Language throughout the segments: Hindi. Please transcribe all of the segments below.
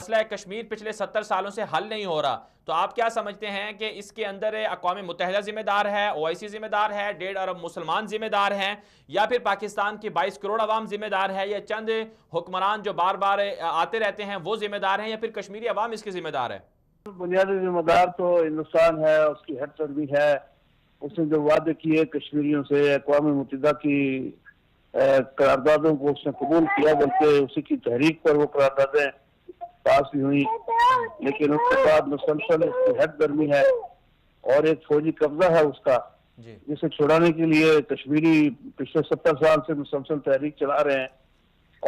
मसला कश्मीर पिछले 70 सालों से हल नहीं हो रहा, तो आप क्या समझते हैं कि इसके अंदर अक़वाम मुत्तहिदा जिम्मेदार है, OIC जिम्मेदार है, 1.5 अरब मुसलमान जिम्मेदार हैं, या फिर पाकिस्तान की 22 करोड़ अवाम जिम्मेदार है, या चंद हुक्मरान जो बार बार आते रहते हैं वो जिम्मेदार हैं, या फिर कश्मीरी अवाम इसकी जिम्मेदार है? बुनियादी जिम्मेदार तो हिंदुस्तान है, उसकी हदसर्दी है। उसने जो वादे किए कश्मीरियों से, अक़वाम मुत्तहिदा की करारदादों को उसने कबूल किया, बल्कि उसी की तहरीक पर वो करारदादें पास भी हुई, लेकिन उसके बाद मुसलसल उसकी हद गर्मी है और एक फौजी कब्जा है उसका, जिसे छुड़ाने के लिए कश्मीरी पिछले 70 साल से मुसलसल तहरीक चला रहे हैं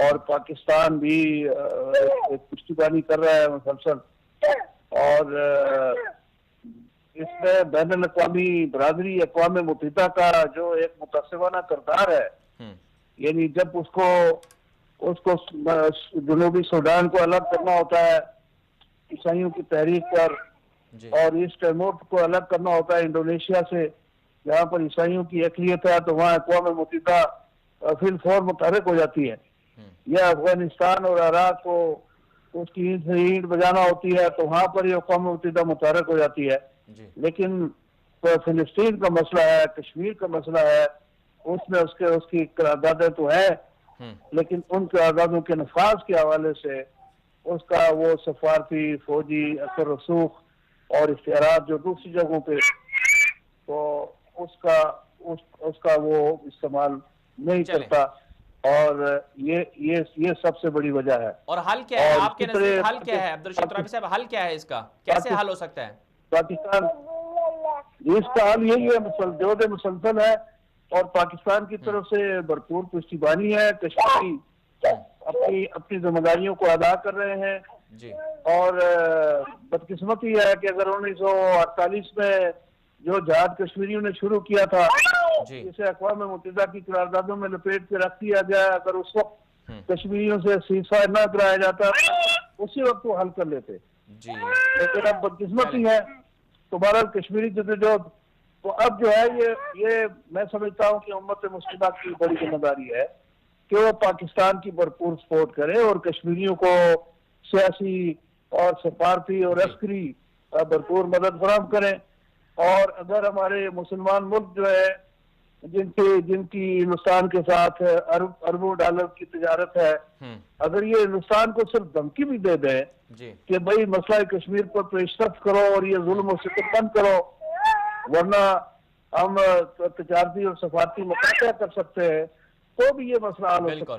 और पाकिस्तान भी एक पुष्टिबानी कर रहा है मुसलसल। और इसमें बैनुल अक़वामी बरादरी अक़वाम मुत्तहिदा का जो एक मुतासिबाना किरदार है, यानी जब उसको जनूबी सूडान को अलग करना होता है ईसाइयों की तहरीक पर, और ईस्ट टाइमोर को अलग करना होता है इंडोनेशिया से, जहाँ पर ईसाइयों की अक़लियत है, तो वहाँ अक़वाम मुत्तहिदा फिल फौर मुतहरक हो जाती है। या अफगानिस्तान और इराक को उसकी ईंट बजाना होती है, तो वहाँ पर अक़वाम मुत्तहिदा मुतहरक हो जाती है। लेकिन तो फिलिस्तीन का मसला है, कश्मीर का मसला है, उसमें उसकी करारदादें तो है, लेकिन उन करारदादों के नफाज के हवाले से उसका वो सफारती फौजी असर रसूख और इख्तियारात जो दूसरी जगहों पे, तो उसका वो इस्तेमाल नहीं करता, और ये सबसे बड़ी वजह है। और हल क्या है आपके नजदीक? हल क्या है अब्दुल रशीद तुराबी साहब, हल क्या है इसका? कैसे हल हो सकता है? पाकिस्तान, इसका हल यही है, जो मुसलसल है और पाकिस्तान की तरफ से भरपूर पुष्टिबानी है। कश्मीरी अपनी जिम्मेदारियों को अदा कर रहे हैं जी। और बदकिस्मती है कि अगर 1948 में जो जहाद कश्मीरियों ने शुरू किया था, जिसे अक़वाम मुत्तहिदा की करारदादों में लपेट के रख दिया गया, अगर उस वक्त कश्मीरियों से सीज़फायर न कराया जाता, उसी वक्त वो हल कर लेते जी। लेकिन अब बदकिस्मती है तो बहरहाल कश्मीरी जदोजहद, तो अब जो है ये मैं समझता हूँ कि उम्मत मुस्लिमा की बड़ी जिम्मेदारी है कि वो पाकिस्तान की भरपूर सपोर्ट करे और कश्मीरियों को सियासी और सफारती और अस्करी भरपूर मदद फराहम करें। और अगर हमारे मुसलमान मुल्क जो है जिनकी हिंदुस्तान के साथ अरबों डॉलर की तजारत है, अगर ये हिंदुस्तान को सिर्फ धमकी भी दे दें कि भाई मसला कश्मीर पर पेशरफ करो और ये जुल्म और सितम बंद करो, वरना हम तजारती और सफारती मुकाबला कर सकते हैं, तो भी ये मसला हल हो सकता है।